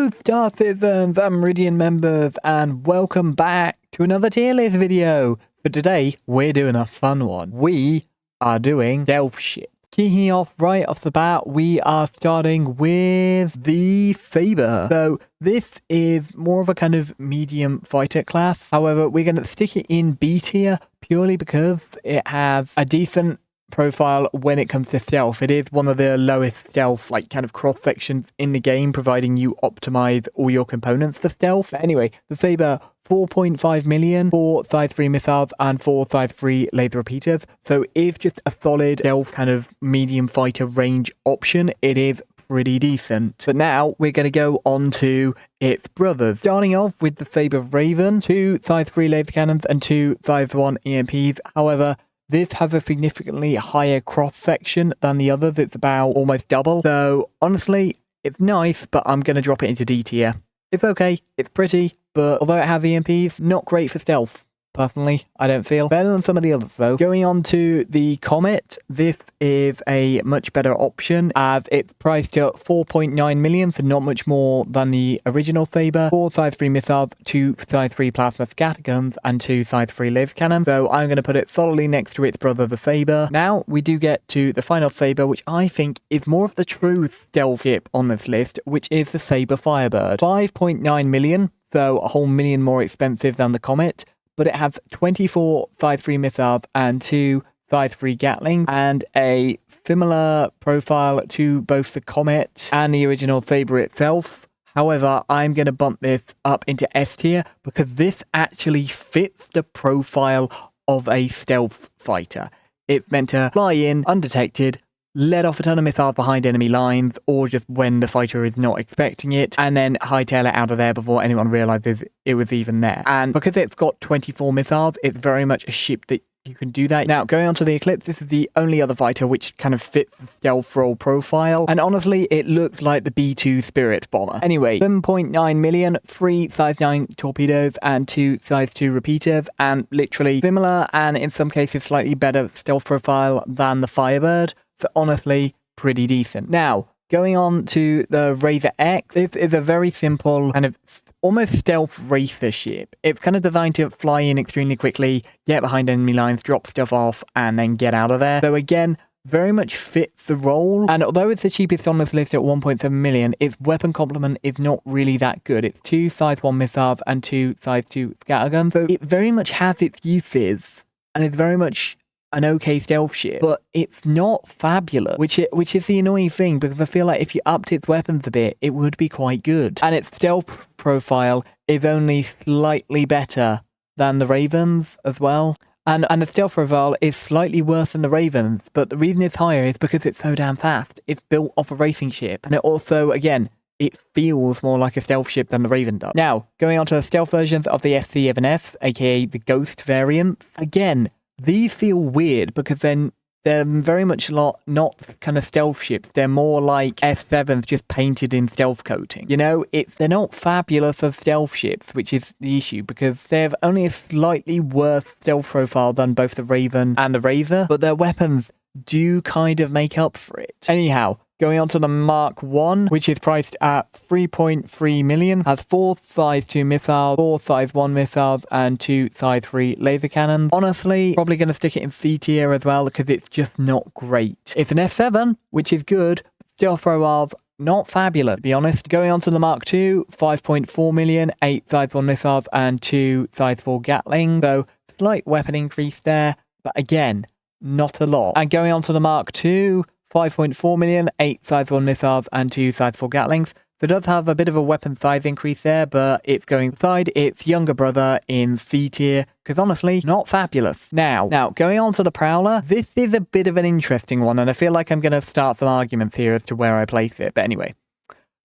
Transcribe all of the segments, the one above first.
Hello Star Citizens and Meridian members, and welcome back to another tier list video. But today we're doing a fun one. We are doing stealth ship. Kicking off right off the bat, we are starting with the Sabre. So this is more of a kind of medium fighter class. However, we're going to stick it in B tier purely because it has a decent profile when it comes to stealth. It is one of the lowest stealth kind of cross sections in the game, providing you optimize all your components for stealth. But anyway, the Sabre, 4.5 million, 4 size 3 missiles and 4 size 3 laser repeaters. So it's just a solid stealth kind of medium fighter range option. It is pretty decent. But now we're going to go on to its brothers. Starting off with the Sabre Raven, 2 size 3 laser cannons and 2 size 1 EMPs. However, this has a significantly higher cross section than the others. It's about almost double. So honestly, it's nice, but I'm going to drop it into D tier. It's okay, it's pretty, but although it has EMPs, not great for stealth. Personally, I don't feel. Better than some of the others though. Going on to the Comet, this is a much better option as it's priced at 4.9 million, so not much more than the original Sabre. 4 size 3 missiles, 2 size 3 plasma scatterguns, and 2 size 3 laser cannons. So I'm going to put it solidly next to its brother, the Sabre. Now we do get to the final Sabre, which I think is more of the true stealth ship on this list, which is the Sabre Firebird. 5.9 million, so a whole million more expensive than the Comet. But it has 24 size 3 missiles and 2 size 3 Gatling, and a similar profile to both the Comet and the original Sabre itself. However, I'm going to bump this up into S tier because this actually fits the profile of a stealth fighter. It's meant to fly in undetected, let off a ton of missiles behind enemy lines, or just when the fighter is not expecting it, and then hightail it out of there before anyone realizes it was even there. And because it's got 24 missiles, it's very much a ship that you can do that. Now, going on to the Eclipse, this is the only other fighter which kind of fits the stealth role profile, and honestly, it looks like the B2 Spirit bomber. Anyway, 7.9 million, 3 size 9 torpedoes and 2 size 2 repeaters, and literally similar, and in some cases slightly better stealth profile than the Firebird. So honestly, pretty decent. Now, going on to the Razor X, this is a very simple kind of almost stealth racer ship. It's kind of designed to fly in extremely quickly, get behind enemy lines, drop stuff off, and then get out of there. So again, very much fits the role. And although it's the cheapest on this list at 1.7 million, its weapon complement is not really that good. It's 2 size 1 missiles and 2 size 2 scatterguns. So it very much has its uses, and it's very much an okay stealth ship, but it's not fabulous, which is the annoying thing, because I feel like if you upped its weapons a bit, it would be quite good. And its stealth profile is only slightly better than the Ravens as well. And the stealth profile is slightly worse than the Ravens, but the reason it's higher is because it's so damn fast. It's built off a racing ship, and it also, again, it feels more like a stealth ship than the Raven does. Now, going on to the stealth versions of the F7C-S, aka the Ghost variant, again, these feel weird because then they're very much not kind of stealth ships. They're more like F7s just painted in stealth coating. You know, they're not fabulous as stealth ships, which is the issue because they have only a slightly worse stealth profile than both the Raven and the Razor, but their weapons do kind of make up for it. Anyhow, going on to the Mark I, which is priced at 3.3 million, has 4 size 2 missiles, 4 size 1 missiles, and 2 size 3 laser cannons. Honestly, probably going to stick it in C tier as well because it's just not great. It's an F7, which is good. Stealth profiles, not fabulous, to be honest. Going on to the Mark II, 5.4 million, 8 size 1 missiles, and 2 size 4 Gatling. So, slight weapon increase there, but again, not a lot. And going on to the Mark II, 5.4 million, 8 size 1 missiles, and 2 size 4 Gatlings. So it does have a bit of a weapon size increase there, but it's going beside its younger brother in C tier, because honestly, not fabulous. Now, going on to the Prowler, this is a bit of an interesting one, and I feel like I'm going to start some arguments here as to where I place it. But anyway,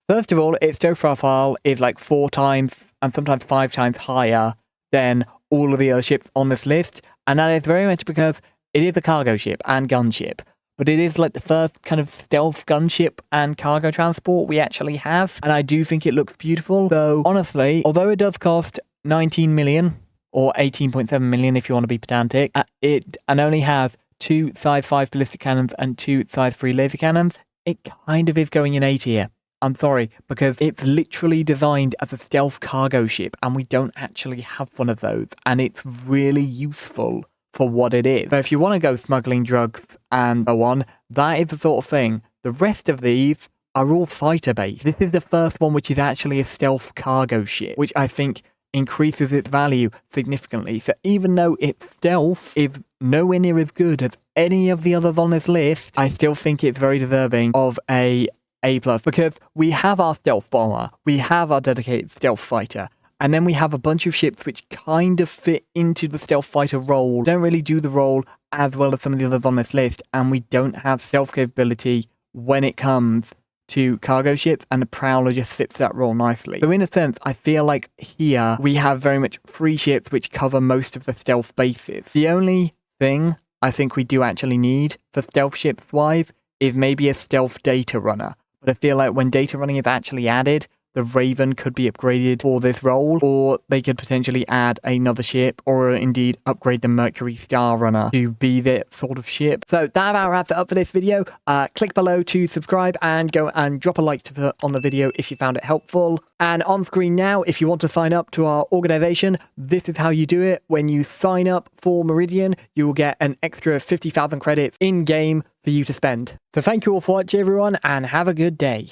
first of all, its stealth profile is like 4 times and sometimes 5 times higher than all of the other ships on this list, and that is very much because it is a cargo ship and gunship. But it is like the first kind of stealth gunship and cargo transport we actually have. And I do think it looks beautiful. So honestly, although it does cost 19 million or 18.7 million if you want to be pedantic, and only has 2 size 5 ballistic cannons and 2 size 3 laser cannons, it kind of is going in A tier. I'm sorry, because it's literally designed as a stealth cargo ship, and we don't actually have one of those, and it's really useful for what it is. So if you want to go smuggling drugs and so on, that is the sort of thing. The rest of these are all fighter based. This is the first one which is actually a stealth cargo ship, which I think increases its value significantly. So even though its stealth is nowhere near as good as any of the others on this list, I still think it's very deserving of A+, because we have our stealth bomber, we have our dedicated stealth fighter, and then we have a bunch of ships which kind of fit into the stealth fighter role, don't really do the role as well as some of the others on this list, and we don't have stealth capability when it comes to cargo ships, and the Prowler just fits that role nicely. So in a sense, I feel like here we have very much free ships which cover most of the stealth bases. The only thing I think we do actually need for stealth ships wise is maybe a stealth data runner. But I feel like when data running is actually added, the Raven could be upgraded for this role, or they could potentially add another ship, or indeed upgrade the Mercury Star Runner to be that sort of ship. So that about wraps it up for this video. Click below to subscribe and go and drop a like on the video if you found it helpful. And on screen now, if you want to sign up to our organization, this is how you do it. When you sign up for Meridian, you will get an extra 50,000 credits in game for you to spend. So thank you all for watching, everyone, and have a good day.